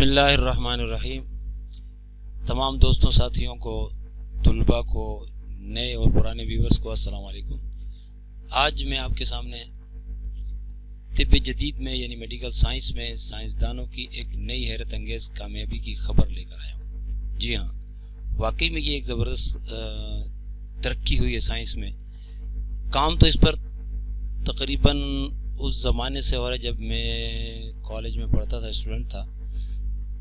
اللہ الرحمن الرحیم۔ تمام دوستوں ساتھیوں کو، طلباء کو، نئے اور پرانے ویورز کو السلام علیکم۔ آج میں آپ کے سامنے طب جدید میں یعنی میڈیکل سائنس میں سائنسدانوں کی ایک نئی حیرت انگیز کامیابی کی خبر لے کر آیا ہوں۔ جی ہاں، واقعی میں یہ ایک زبردست ترقی ہوئی ہے سائنس میں۔ کام تو اس پر تقریباً اس زمانے سے ہو رہا ہے جب میں کالج میں پڑھتا تھا، اسٹوڈنٹ تھا،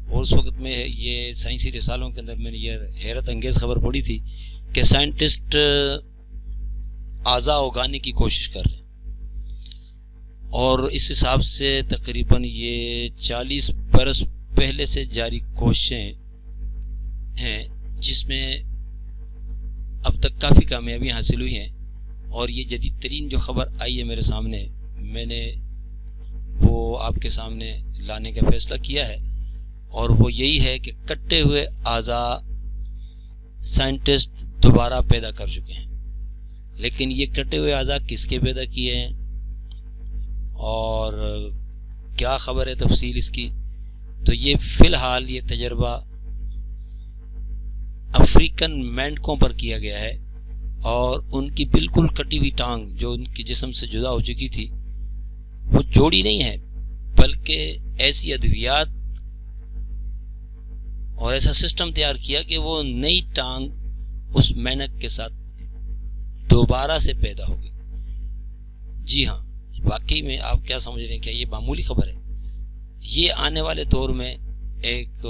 اور اس وقت میں یہ سائنسی رسالوں کے اندر میں نے یہ حیرت انگیز خبر پڑھی تھی کہ سائنٹسٹ اعضاء اگانے کی کوشش کر رہے ہیں، اور اس حساب سے تقریباً یہ 40 برس پہلے سے جاری کوششیں ہیں جس میں اب تک کافی کامیابیاں حاصل ہوئی ہیں۔ اور یہ جدید ترین جو خبر آئی ہے میرے سامنے، میں نے وہ آپ کے سامنے لانے کا فیصلہ کیا ہے، اور وہ یہی ہے کہ کٹے ہوئے اعضاء سائنٹسٹ دوبارہ پیدا کر چکے ہیں۔ لیکن یہ کٹے ہوئے اعضاء کس کے پیدا کیے ہیں اور کیا خبر ہے تفصیل اس کی، تو یہ فی الحال یہ تجربہ افریقن مینڈکوں پر کیا گیا ہے، اور ان کی بالکل کٹی ہوئی ٹانگ جو ان کے جسم سے جدا ہو چکی تھی وہ جوڑی نہیں ہے، بلکہ ایسی ادویات اور ایسا سسٹم تیار کیا کہ وہ نئی ٹانگ اس مینک کے ساتھ دوبارہ سے پیدا ہوگی۔ جی ہاں، واقعی میں آپ کیا سمجھ رہے ہیں، کیا یہ معمولی خبر ہے؟ یہ آنے والے دور میں ایک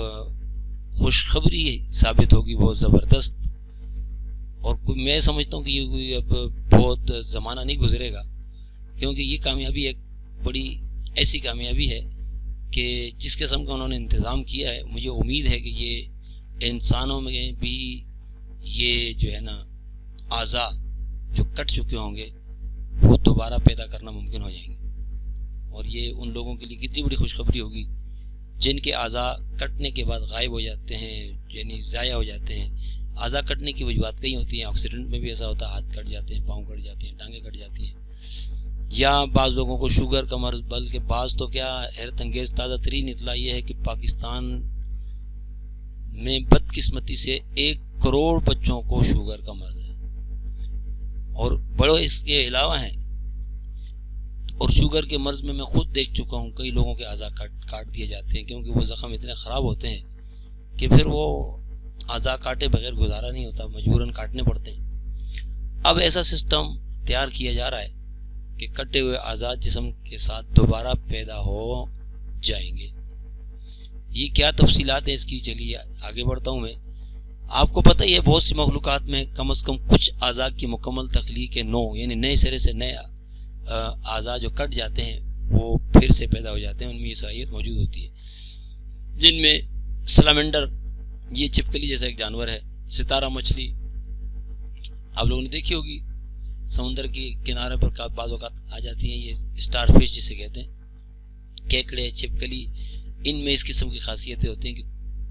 خوشخبری ثابت ہوگی، بہت زبردست، اور میں سمجھتا ہوں کہ یہ کوئی اب بہت زمانہ نہیں گزرے گا، کیونکہ یہ کامیابی ایک بڑی ایسی کامیابی ہے کہ جس قسم کا انہوں نے انتظام کیا ہے، مجھے امید ہے کہ یہ انسانوں میں بھی یہ جو ہے نا اعضاء جو کٹ چکے ہوں گے وہ دوبارہ پیدا کرنا ممکن ہو جائیں گے، اور یہ ان لوگوں کے لیے کتنی بڑی خوشخبری ہوگی جن کے اعضاء کٹنے کے بعد غائب ہو جاتے ہیں، یعنی ضائع ہو جاتے ہیں۔ اعضاء کٹنے کی وجوہات کئی ہوتی ہیں، ایکسیڈنٹ میں بھی ایسا ہوتا ہے، ہاتھ کٹ جاتے ہیں، پاؤں کٹ جاتے ہیں، ٹانگیں کٹ جاتی ہیں، یا بعض لوگوں کو شوگر کا مرض، بلکہ بعض تو کیا حیرت انگیز تازہ ترین اطلاع یہ ہے کہ پاکستان میں بدقسمتی سے 1 کروڑ بچوں کو شوگر کا مرض ہے، اور بڑے اس کے علاوہ ہیں، اور شوگر کے مرض میں خود دیکھ چکا ہوں کئی لوگوں کے اعضاء کاٹ دیے جاتے ہیں، کیونکہ وہ زخم اتنے خراب ہوتے ہیں کہ پھر وہ اعضاء کاٹے بغیر گزارا نہیں ہوتا، مجبوراً کاٹنے پڑتے ہیں۔ اب ایسا سسٹم تیار کیا جا رہا ہے کہ کٹے ہوئے اعضاء جسم کے ساتھ دوبارہ پیدا ہو جائیں گے۔ یہ کیا تفصیلات ہیں اس کی، چلیے آگے بڑھتا ہوں میں۔ آپ کو پتہ ہی ہے بہت سی مخلوقات میں کم از کم کچھ اعضاء کی مکمل تخلیق نو، یعنی نئے سرے سے نئے اعضاء جو کٹ جاتے ہیں وہ پھر سے پیدا ہو جاتے ہیں، ان میں یہ صلاحیت موجود ہوتی ہے، جن میں سلامنڈر، یہ چھپکلی جیسا ایک جانور ہے، ستارہ مچھلی آپ لوگوں نے دیکھی ہوگی، سمندر کے کنارے پر بعض اوقات آ جاتی ہیں، یہ اسٹار فش جسے کہتے ہیں، کیکڑے، چھپکلی، ان میں اس قسم کی خاصیتیں ہوتی ہیں کہ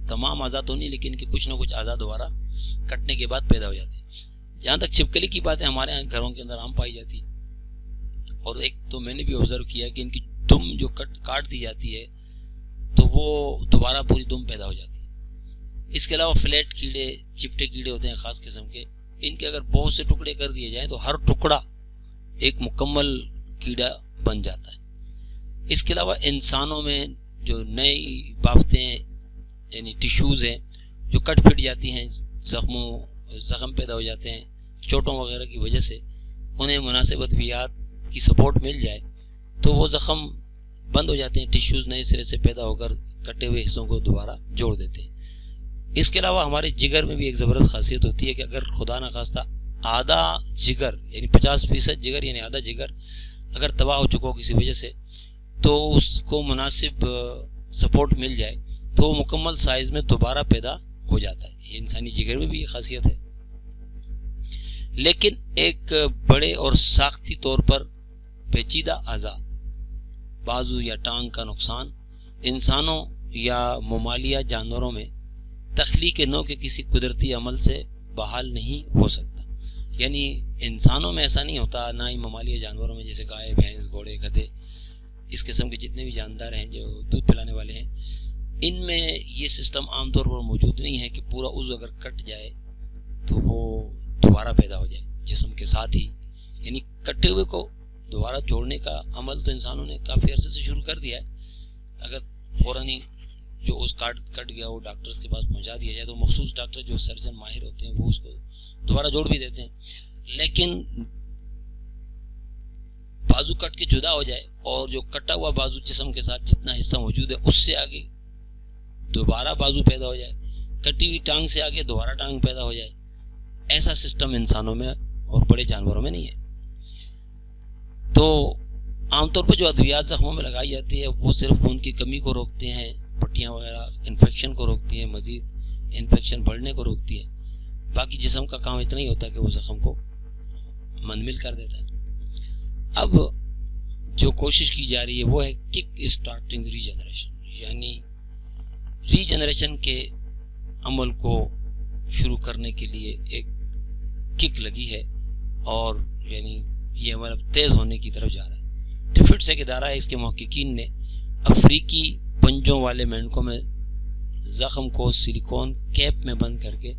تمام اعضاء تو نہیں لیکن کہ کچھ نہ کچھ اعضاء دوبارہ کٹنے کے بعد پیدا ہو جاتے ہیں۔ جہاں تک چھپکلی کی بات ہے، ہمارے یہاں گھروں کے اندر عام پائی جاتی ہے، اور ایک تو میں نے بھی آبزرو کیا کہ ان کی دم جو کاٹ دی جاتی ہے تو وہ دوبارہ پوری دم پیدا ہو جاتی ہے۔ اس کے علاوہ فلیٹ کیڑے، چپٹے کیڑے ہوتے ہیں خاص قسم کے، ان کے اگر بہت سے ٹکڑے کر دیے جائیں تو ہر ٹکڑا ایک مکمل کیڑا بن جاتا ہے۔ اس کے علاوہ انسانوں میں جو نئی بافتیں یعنی ٹیشوز ہیں جو کٹ پھٹ جاتی ہیں، زخم پیدا ہو جاتے ہیں چوٹوں وغیرہ کی وجہ سے، انہیں مناسب ادویات کی سپورٹ مل جائے تو وہ زخم بند ہو جاتے ہیں، ٹیشوز نئے سرے سے پیدا ہو کر کٹے ہوئے حصوں کو دوبارہ جوڑ دیتے ہیں۔ اس کے علاوہ ہمارے جگر میں بھی ایک زبردست خاصیت ہوتی ہے کہ اگر خدا نخواستہ آدھا جگر یعنی 50% جگر یعنی آدھا جگر اگر تباہ ہو چکا ہو کسی وجہ سے، تو اس کو مناسب سپورٹ مل جائے تو وہ مکمل سائز میں دوبارہ پیدا ہو جاتا ہے۔ یہ انسانی جگر میں بھی یہ خاصیت ہے۔ لیکن ایک بڑے اور ساختی طور پر پیچیدہ اعضاء، بازو یا ٹانگ کا نقصان انسانوں یا ممالیہ جانوروں میں تخلیق نو کے کسی قدرتی عمل سے بحال نہیں ہو سکتا، یعنی انسانوں میں ایسا نہیں ہوتا، نہ ہی ممالیہ جانوروں میں جیسے گائے، بھینس، گھوڑے، گدھے، اس قسم کے جتنے بھی جاندار ہیں جو دودھ پلانے والے ہیں، ان میں یہ سسٹم عام طور پر موجود نہیں ہے کہ پورا عضو اگر کٹ جائے تو وہ دوبارہ پیدا ہو جائے جسم کے ساتھ ہی. یعنی کٹے ہوئے کو دوبارہ جوڑنے کا عمل تو انسانوں نے کافی عرصے سے شروع کر دیا ہے. اگر فوراً ہی جو اس کٹ گیا وہ ڈاکٹرز کے پاس پہنچا دیا جائے تو مخصوص ڈاکٹر جو سرجن ماہر ہوتے ہیں وہ اس کو دوبارہ جوڑ بھی دیتے ہیں. لیکن بازو کٹ کے جدا ہو جائے اور جو کٹا ہوا بازو جسم کے ساتھ جتنا حصہ موجود ہے اس سے آگے دوبارہ بازو پیدا ہو جائے, کٹی ہوئی ٹانگ سے آگے دوبارہ ٹانگ پیدا ہو جائے, ایسا سسٹم انسانوں میں اور بڑے جانوروں میں نہیں ہے. تو عام طور پر جو ادویات زخموں میں لگائی جاتی ہے وہ صرف خون کی کمی کو روکتے ہیں, پٹیاں وغیرہ انفیکشن کو روکتی ہیں, مزید انفیکشن بڑھنے کو روکتی ہیں. باقی جسم کا کام اتنا ہی ہوتا ہے کہ وہ زخم کو منمل کر دیتا ہے. اب جو کوشش کی جا رہی ہے وہ ہے کک اسٹارٹنگ ریجنریشن, یعنی ریجنریشن کے عمل کو شروع کرنے کے لیے ایک کک لگی ہے اور یعنی یہ عمل اب تیز ہونے کی طرف جا رہا ہے. ٹفٹس ایک ادارہ ہے, اس کے محققین نے افریقی پنجوں والے مینڈکوں میں زخم کو سلیکون کیپ میں بند کر کے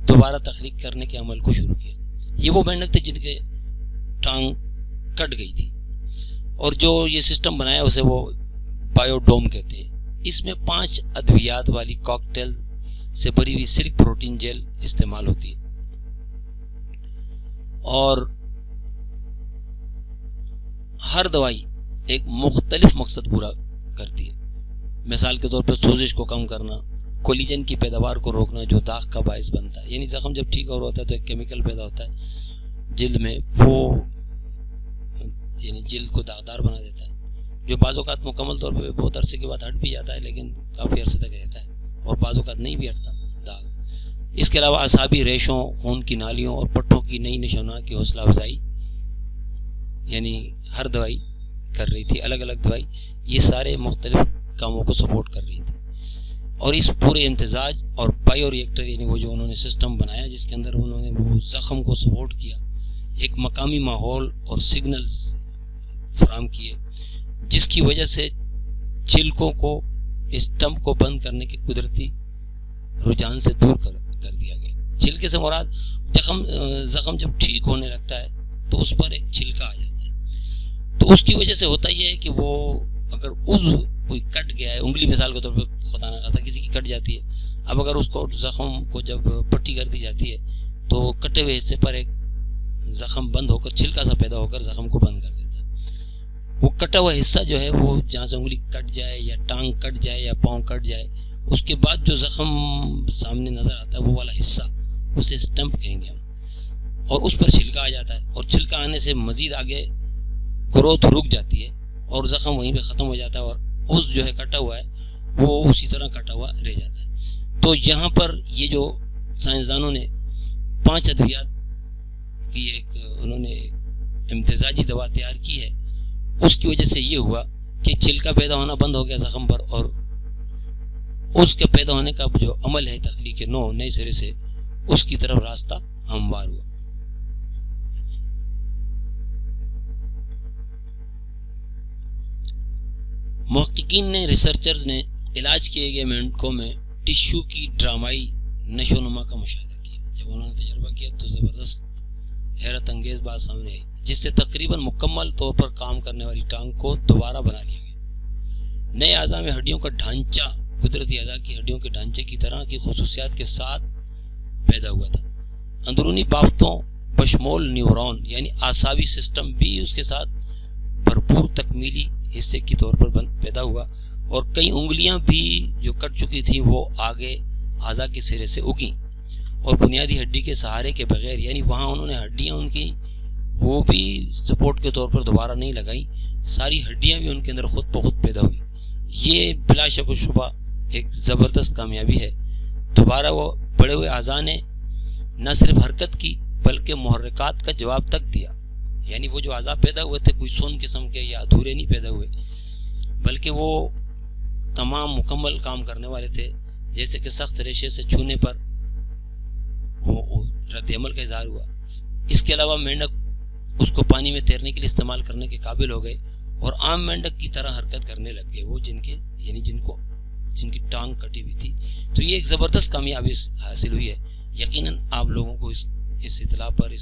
دوبارہ تخلیق کرنے کے عمل کو شروع کیا. یہ وہ مینڈک تھے جن کے ٹانگ کٹ گئی تھی اور جو یہ سسٹم بنایا اسے وہ بایوڈوم کہتے ہیں. اس میں 5 ادویات والی کاکٹیل سے بھری ہوئی سلک پروٹین جیل استعمال ہوتی ہے اور ہر دوائی ایک مختلف مقصد پورا کرتی ہے. مثال کے طور پر سوزش کو کم کرنا, کولیجن کی پیداوار کو روکنا جو داغ کا باعث بنتا ہے. یعنی زخم جب ٹھیک ہو رہا ہوتا ہے تو ایک کیمیکل پیدا ہوتا ہے جلد میں, وہ یعنی جلد کو داغدار بنا دیتا ہے جو بعض اوقات مکمل طور پہ بہت عرصے کے بعد ہٹ بھی جاتا ہے لیکن کافی عرصے تک رہتا ہے اور بعض اوقات نہیں بھی ہٹتا داغ. اس کے علاوہ اعصابی ریشوں, خون کی نالیوں اور پٹھوں کی نئی نشوونما کی حوصلہ افزائی یعنی ہر دوائی کر رہی تھی, الگ الگ دوائی یہ سارے مختلف کاموں کو سپورٹ کر رہی تھی. اور اس پورے امتزاج اور بایو ریئیکٹر یعنی وہ جو انہوں نے سسٹم بنایا جس کے اندر انہوں نے وہ زخم کو سپورٹ کیا, ایک مقامی ماحول اور سگنلز فراہم کیے جس کی وجہ سے چھلکوں کو اسٹمپ کو بند کرنے کے قدرتی رجحان سے دور کر دیا گیا. چھلکے سے مراد زخم جب ٹھیک ہونے لگتا ہے تو اس پر ایک چھلکا آ جاتا ہے. تو اس کی وجہ سے ہوتا یہ ہے کہ وہ اگر عضو کوئی کٹ گیا ہے, انگلی مثال کے طور پر خدا نہ خواستہ کسی کی کٹ جاتی ہے, اب اگر اس کو زخم کو جب پٹی کر دی جاتی ہے تو کٹے ہوئے حصے پر ایک زخم بند ہو کر چھلکا سا پیدا ہو کر زخم کو بند کر دیتا ہے. وہ کٹا ہوا حصہ جو ہے وہ جہاں سے انگلی کٹ جائے یا ٹانگ کٹ جائے یا پاؤں کٹ جائے اس کے بعد جو زخم سامنے نظر آتا ہے وہ والا حصہ اسے اسٹمپ کہیں گے ہم, اور اس پر چھلکا آ جاتا ہے اور چھلکا آنے سے مزید آگے گروتھ رک جاتی ہے اور زخم وہیں پہ ختم ہو جاتا ہے اور اس جو ہے کٹا ہوا ہے وہ اسی طرح کٹا ہوا رہ جاتا ہے. تو یہاں پر یہ جو سائنسدانوں نے 5 ادویات کی ایک انہوں نے امتزاجی دوا تیار کی ہے, اس کی وجہ سے یہ ہوا کہ چھلکا پیدا ہونا بند ہو گیا زخم پر اور اس کے پیدا ہونے کا جو عمل ہے تخلیق نو نئے سرے سے اس کی طرف راستہ ہموار ہوا. محققین نے ریسرچرز نے علاج کیے گئے مینڈکوں میں ٹشو کی ڈرامائی نشو و نما کا مشاہدہ کیا. جب انہوں نے تجربہ کیا تو زبردست حیرت انگیز بات سامنے آئی جس سے تقریباً مکمل طور پر کام کرنے والی ٹانگ کو دوبارہ بنا لیا گیا. نئے اعضاء میں ہڈیوں کا ڈھانچہ قدرتی اعضاء کی ہڈیوں کے ڈھانچے کی طرح کی خصوصیات کے ساتھ پیدا ہوا تھا. اندرونی بافتوں بشمول نیورون یعنی اعصابی سسٹم بھی اس کے ساتھ بھرپور تکمیلی حصے کی طور پر پیدا ہوا اور کئی انگلیاں بھی جو کٹ چکی تھیں وہ آگے اعضاء کے سرے سے اگیں اور بنیادی ہڈی کے سہارے کے بغیر, یعنی وہاں انہوں نے ہڈیاں ان کی وہ بھی سپورٹ کے طور پر دوبارہ نہیں لگائی, ساری ہڈیاں بھی ان کے اندر خود بخود پیدا ہوئی. یہ بلا شک و شبہ ایک زبردست کامیابی ہے. دوبارہ وہ بڑے ہوئے اعضاء نے نہ صرف حرکت کی بلکہ محرکات کا جواب تک دیا. یعنی وہ جو اعضاء پیدا ہوئے تھے کوئی سون قسم کے یا ادھورے نہیں پیدا ہوئے بلکہ وہ تمام مکمل کام کرنے والے تھے. جیسے کہ سخت ریشے سے چھونے پر وہ رد عمل کا اظہار ہوا. اس کے علاوہ مینڈک اس کو پانی میں تیرنے کے لیے استعمال کرنے کے قابل ہو گئے اور عام مینڈک کی طرح حرکت کرنے لگ گئے. وہ جن کو جن کی ٹانگ کٹی ہوئی تھی. تو یہ ایک زبردست کامیابی حاصل ہوئی ہے. یقیناً آپ لوگوں کو اس اطلاع پر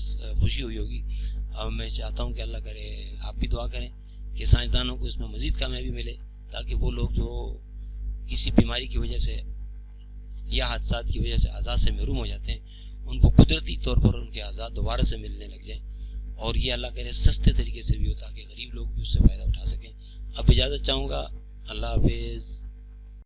خوشی ہوئی ہوگی. اب میں چاہتا ہوں کہ اللہ کرے آپ بھی دعا کریں کہ سائنسدانوں کو اس میں مزید کامیابی ملے، تاکہ وہ لوگ جو کسی بیماری کی وجہ سے یا حادثات کی وجہ سے اعضاء سے محروم ہو جاتے ہیں، ان کو قدرتی طور پر ان کے اعضاء دوبارہ سے ملنے لگ جائیں، اور یہ اللہ کرے سستے طریقے سے بھی ہو تاکہ غریب لوگ بھی اس سے فائدہ اٹھا سکیں. اب اجازت چاہوں گا. اللہ حافظ.